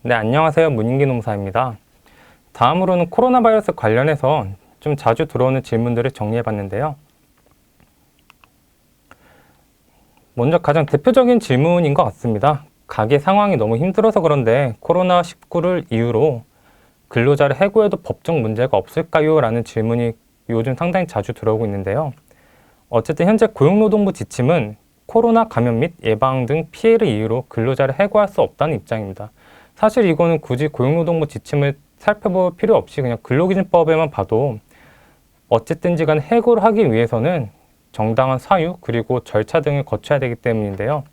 네, 안녕하세요. 문인기 농사입니다. 다음으로는 코로나 바이러스 관련해서 좀 자주 들어오는 질문들을 정리해 봤는데요. 먼저 가장 대표적인 질문인 것 같습니다. 가게 상황이 너무 힘들어서 그런데 코로나19를 이유로 근로자를 해고해도 법적 문제가 없을까요? 라는 질문이 요즘 상당히 자주 들어오고 있는데요. 어쨌든 현재 고용노동부 지침은 코로나 감염 및 예방 등 피해를 이유로 근로자를 해고할 수 없다는 입장입니다. 사실 이거는 굳이 고용노동부 지침을 살펴볼 필요 없이 그냥 근로기준법에만 봐도 어쨌든지 간 해고를 하기 위해서는 정당한 사유 그리고 절차 등을 거쳐야 되기 때문인데요.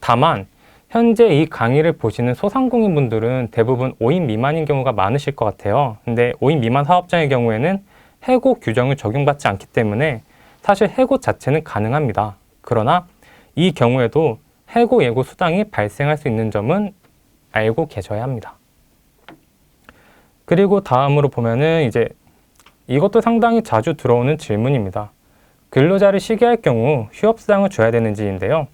다만 현재 이 강의를 보시는 소상공인분들은 대부분 5인 미만인 경우가 많으실 것 같아요. 근데 5인 미만 사업장의 경우에는 해고 규정을 적용받지 않기 때문에 사실 해고 자체는 가능합니다. 그러나 이 경우에도 해고 예고 수당이 발생할 수 있는 점은 알고 계셔야 합니다. 그리고 다음으로 보면은 이제 이것도 상당히 자주 들어오는 질문입니다. 근로자를 쉬게 할 경우 휴업수당을 줘야 되는지인데요.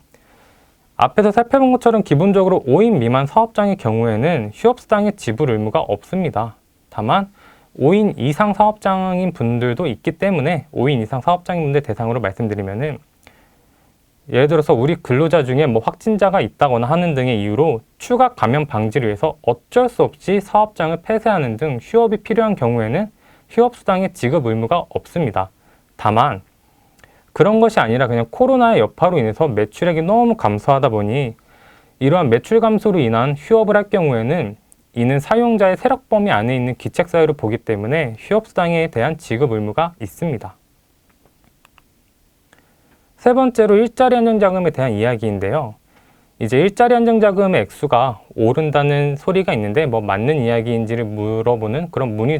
앞에서 살펴본 것처럼 기본적으로 5인 미만 사업장의 경우에는 휴업수당의 지불 의무가 없습니다. 다만 5인 이상 사업장인 분들도 있기 때문에 5인 이상 사업장인 분들 대상으로 말씀드리면은 예를 들어서 우리 근로자 중에 뭐 확진자가 있다거나 하는 등의 이유로 추가 감염 방지를 위해서 어쩔 수 없이 사업장을 폐쇄하는 등 휴업이 필요한 경우에는 휴업수당의 지급 의무가 없습니다. 다만 그런 것이 아니라 그냥 코로나의 여파로 인해서 매출액이 너무 감소하다 보니 이러한 매출 감소로 인한 휴업을 할 경우에는 이는 사용자의 세력 범위 안에 있는 기책사유를 보기 때문에 휴업수당에 대한 지급 의무가 있습니다. 세 번째로 일자리 안정자금에 대한 이야기인데요. 이제 일자리 안정자금의 액수가 오른다는 소리가 있는데 뭐 맞는 이야기인지를 물어보는 그런 문의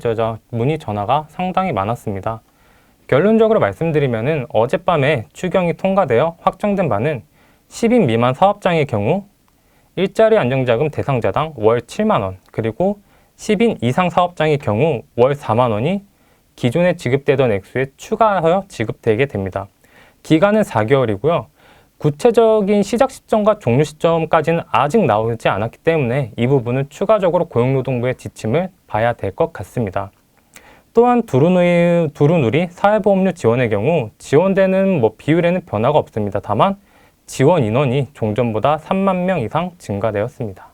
전화가 상당히 많았습니다. 결론적으로 말씀드리면은 어젯밤에 추경이 통과되어 확정된 바는 10인 미만 사업장의 경우 일자리 안정자금 대상자당 월 7만 원, 그리고 10인 이상 사업장의 경우 월 4만 원이 기존에 지급되던 액수에 추가하여 지급되게 됩니다. 기간은 4개월이고요. 구체적인 시작 시점과 종료 시점까지는 아직 나오지 않았기 때문에 이 부분은 추가적으로 고용노동부의 지침을 봐야 될 것 같습니다. 또한 두루누리 사회보험료 지원의 경우 지원되는 비율에는 변화가 없습니다. 다만 지원 인원이 종전보다 3만 명 이상 증가되었습니다.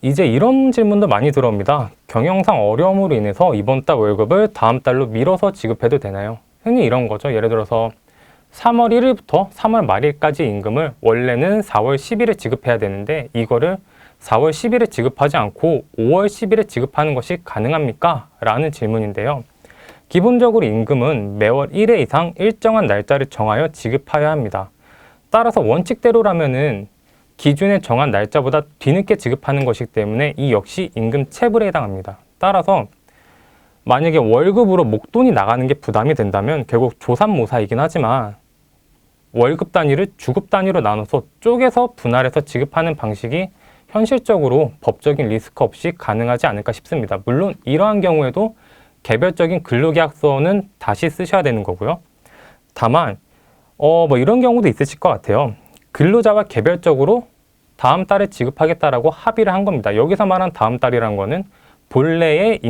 이제 이런 질문도 많이 들어옵니다. 경영상 어려움으로 인해서 이번 달 월급을 다음 달로 미뤄서 지급해도 되나요? 흔히 이런 거죠. 예를 들어서 3월 1일부터 3월 말일까지 임금을 원래는 4월 10일에 지급해야 되는데 이거를 4월 10일에 지급하지 않고 5월 10일에 지급하는 것이 가능합니까? 라는 질문인데요. 기본적으로 임금은 매월 1회 이상 일정한 날짜를 정하여 지급하여야 합니다. 따라서 원칙대로라면은 기준에 정한 날짜보다 뒤늦게 지급하는 것이기 때문에 이 역시 임금 체불에 해당합니다. 따라서 만약에 월급으로 목돈이 나가는 게 부담이 된다면 결국 조삼모사이긴 하지만 월급 단위를 주급 단위로 나눠서 쪼개서 분할해서 지급하는 방식이 현실적으로 법적인 리스크 없이 가능하지 않을까 싶습니다. 물론 이러한 경우에도 개별적인 근로계약서는 다시 쓰셔야 되는 거고요. 다만 이런 경우도 있으실 것 같아요. 근로자와 개별적으로 다음 달에 지급하겠다라고 합의를 한 겁니다. 여기서 말한 다음 달이라는 거는 본래의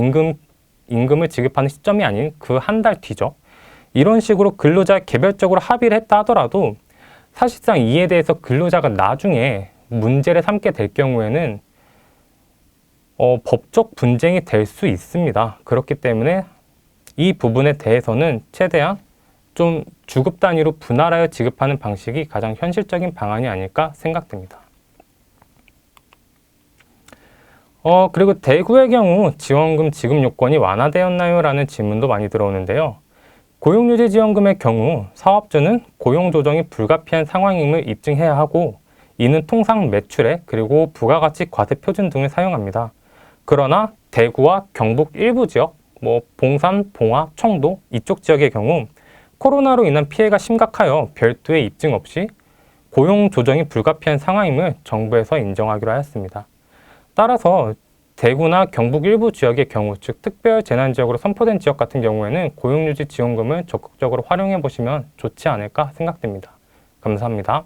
임금을 지급하는 시점이 아닌 그 한 달 뒤죠. 이런 식으로 근로자 개별적으로 합의를 했다 하더라도 사실상 이에 대해서 근로자가 나중에 문제를 삼게 될 경우에는 법적 분쟁이 될 수 있습니다. 그렇기 때문에 이 부분에 대해서는 최대한 좀 주급 단위로 분할하여 지급하는 방식이 가장 현실적인 방안이 아닐까 생각됩니다. 그리고 대구의 경우 지원금 지급 요건이 완화되었나요? 라는 질문도 많이 들어오는데요. 고용유지지원금의 경우 사업주는 고용조정이 불가피한 상황임을 입증해야 하고 이는 통상 매출액 그리고 부가가치 과세표준 등을 사용합니다. 그러나 대구와 경북 일부 지역, 봉산, 봉화, 청도 이쪽 지역의 경우 코로나로 인한 피해가 심각하여 별도의 입증 없이 고용 조정이 불가피한 상황임을 정부에서 인정하기로 하였습니다. 따라서 대구나 경북 일부 지역의 경우, 즉 특별 재난지역으로 선포된 지역 같은 경우에는 고용유지 지원금을 적극적으로 활용해 보시면 좋지 않을까 생각됩니다. 감사합니다.